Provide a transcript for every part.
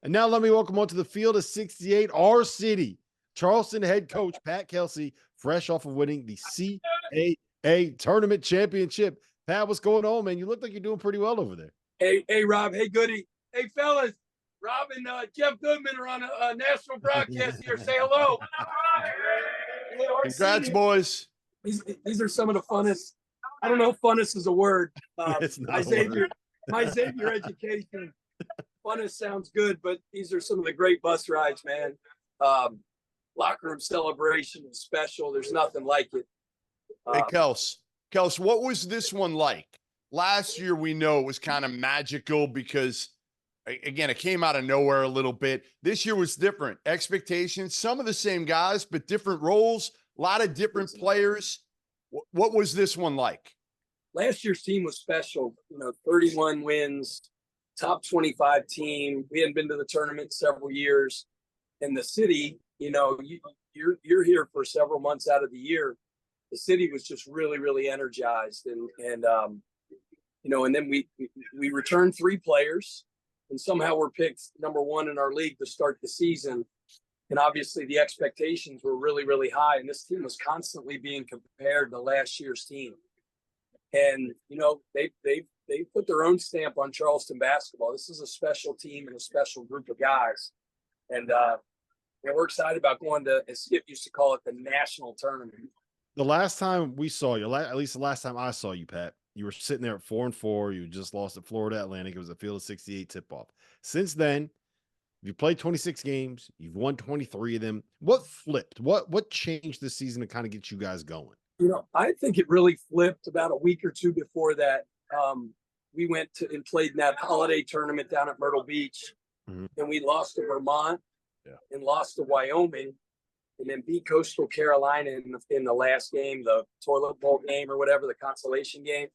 And now let me welcome onto the field of 68, our city, Charleston head coach Pat Kelsey, fresh off of winning the CAA Tournament Championship. Pat, what's going on, man? You look like you're doing pretty well over there. Hey, Rob. Hey, Goody. Hey, fellas. Rob and Jeff Goodman are on a national broadcast here. Say hello. Congrats, boys. These are some of the funnest. I don't know if funnest is a word. It's not my Xavier education. Funnest sounds good, but these are some of the great bus rides, man. Locker room celebration is special. There's nothing like it. Hey, Kels, what was this one like? Last year, we know it was kind of magical because, again, it came out of nowhere a little bit. This year was different. Expectations, some of the same guys, but different roles, a lot of different players. What was this one like? Last year's team was special. 31 wins, top 25 team. We hadn't been to the tournament in several years. And the city, you're here for several months out of the year. The city was just really, really energized. And then we returned 3 players, and somehow we're picked number 1 in our league to start the season. And obviously the expectations were really, really high. And this team was constantly being compared to last year's team. And, they put their own stamp on Charleston basketball. This is a special team and a special group of guys. And we're excited about going to, as Skip used to call it, the national tournament. The last time we saw you, at least the last time I saw you, Pat, you were sitting there at 4-4. You just lost at Florida Atlantic. It was a field of 68 tip-off. Since then, you played 26 games. You've won 23 of them. What flipped? What changed this season to kind of get you guys going? I think it really flipped about a week or two before that. We went to and played in that holiday tournament down at Myrtle Beach, and we lost to Vermont and lost to Wyoming, and then beat Coastal Carolina in the last game, the toilet bowl game or whatever, the consolation game.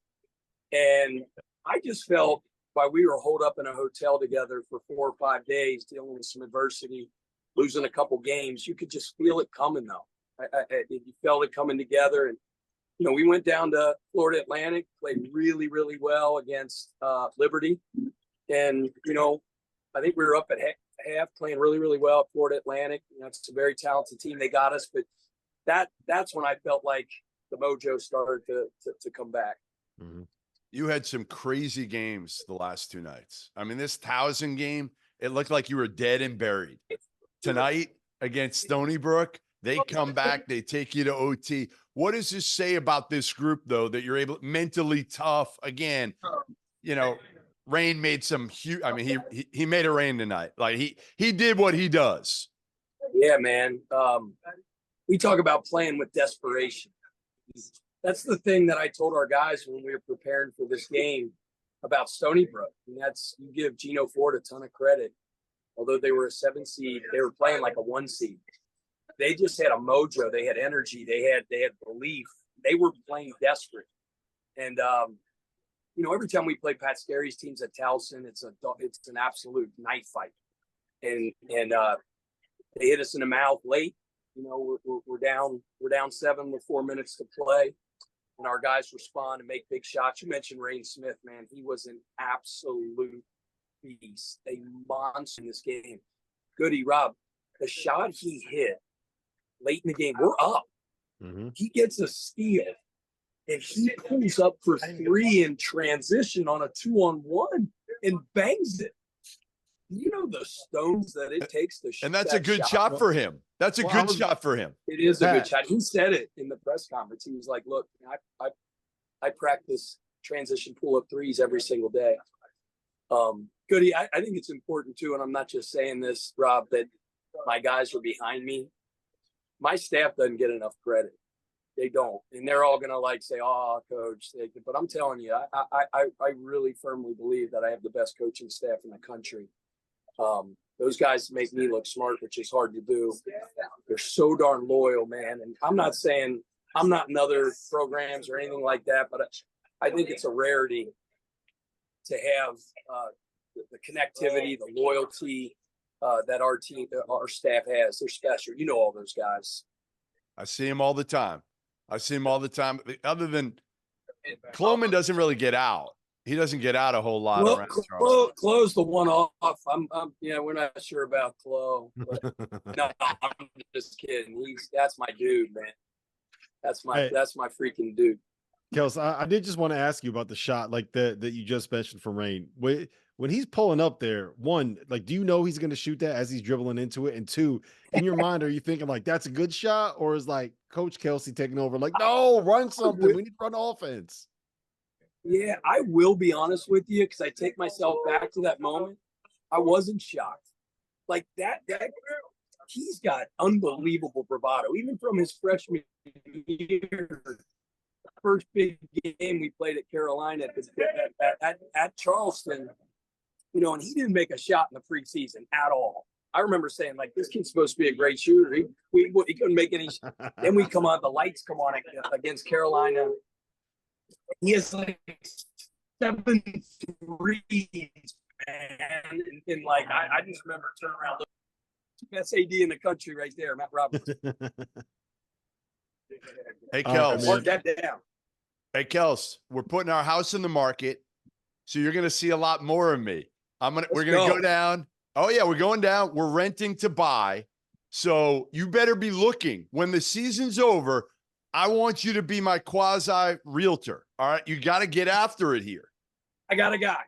And I just felt while we were holed up in a hotel together for 4 or 5 days, dealing with some adversity, losing a couple games, you could just feel it coming, though. You felt it coming together. And, we went down to Florida Atlantic, played really, really well against Liberty. And, I think we were up at half playing really, really well at Florida Atlantic. It's a very talented team. They got us. But that's when I felt like the mojo started to come back. Mm-hmm. You had some crazy games the last 2 nights. I mean, this Towson game, it looked like you were dead and buried. Tonight against Stony Brook, they come back, they take you to OT. What does this say about this group, though, that you're able, mentally tough? Again, Rain made some huge, I mean, he made a rain tonight. Like he did what he does. Yeah, man. We talk about playing with desperation. That's the thing that I told our guys when we were preparing for this game about Stony Brook. And that's, you give Gino Ford a ton of credit. Although they were a 7 seed, they were playing like a 1 seed. They just had a mojo. They had energy. They had belief. They were playing desperate. And, every time we play Pat Scary's teams at Towson, it's an absolute knife fight. And they hit us in the mouth late. We're down 7 with 4 minutes to play. And our guys respond and make big shots. You mentioned Rain Smith, man. He was an absolute beast, a monster in this game. Goody, Rob, the shot he hit late in the game, we're up. Mm-hmm. He gets a steal, and he pulls up for 3 in transition on a 2-on-1 and bangs it. The stones that it takes to shoot. And that's a good shot for him. That's a good shot for him. It is a good shot. He said it in the press conference. He was like, look, I practice transition pull-up threes every single day. Goody, I think it's important, too, and I'm not just saying this, Rob, that my guys are behind me. My staff doesn't get enough credit. They don't. And they're all going to say, oh, coach. But I'm telling you, I really firmly believe that I have the best coaching staff in the country. Those guys make me look smart, which is hard to do. They're so darn loyal, man. And I'm not saying I'm not in other programs or anything like that, but I think it's a rarity to have the connectivity, the loyalty that our staff has. They're special. All those guys. I see them all the time. Other than Cloman doesn't really get out. He doesn't get out a whole lot Well, around Charleston. Chloe's the one off. Yeah, we're not sure about Chloe. But no, I'm just kidding. That's my dude, man. That's my freaking dude. Kels, I did just want to ask you about the shot like that you just mentioned from Rain. When he's pulling up there, one, like, do you know he's going to shoot that as he's dribbling into it? And two, in your mind, are you thinking like that's a good shot, or is like Coach Kelsey taking over? Like, no, run something. We need to run offense. Yeah, I will be honest with you because I take myself back to that moment. I wasn't shocked. Like that he's got unbelievable bravado, even from his freshman year. First big game we played at Carolina at Charleston, you know, and he didn't make a shot in the preseason at all. I remember saying, like, this kid's supposed to be a great shooter. He couldn't make any. Then we come on, the lights come on against Carolina. He has like 7 threes, man. And like, I just remember turning around. Best AD in the country right there, Matt Roberts. Hey, Kels. Mark that down. Hey, Kels, we're putting our house in the market, so you're going to see a lot more of me. We're going to go down. Oh, yeah, we're going down. We're renting to buy. So you better be looking. When the season's over, I want you to be my quasi realtor. All right. You got to get after it here. I got a guy.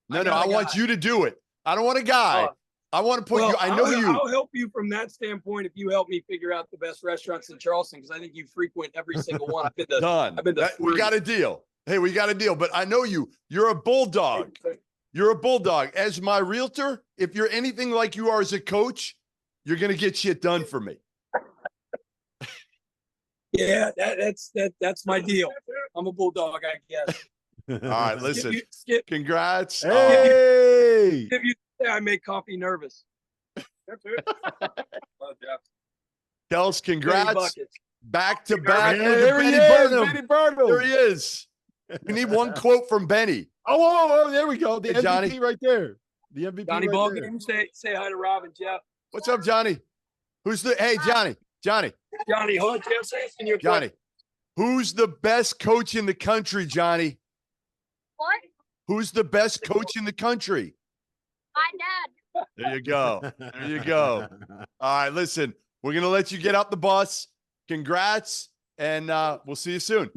No, I want you to do it. I don't want a guy. I want to put you. I know you. I'll help you from that standpoint if you help me figure out the best restaurants in Charleston, because I think you frequent every single one. I've been to, Done. We got a deal. Hey, we got a deal. But I know you. You're a bulldog. You're a bulldog. As my realtor, if you're anything like you are as a coach, you're going to get shit done for me. Yeah, that's my deal. I'm a bulldog, I guess. All right, listen. Skip. Congrats. Hey. If you say I make coffee nervous. Kels, congrats. Back to back. There he is. Benny Burnham. There he is. We need one quote from Benny. Oh, there we go. The Hey, MVP Johnny. right there. The MVP Johnny right Ballgame, there. say hi to Rob and Jeff. What's up, Johnny? Hey, Johnny. Johnny, hold on, Jeff, say it in your Johnny. Who's the best coach in the country, Johnny? What? Who's the best coach in the country? My dad. There you go. There you go. All right, listen, we're going to let you get out the bus. Congrats, and we'll see you soon.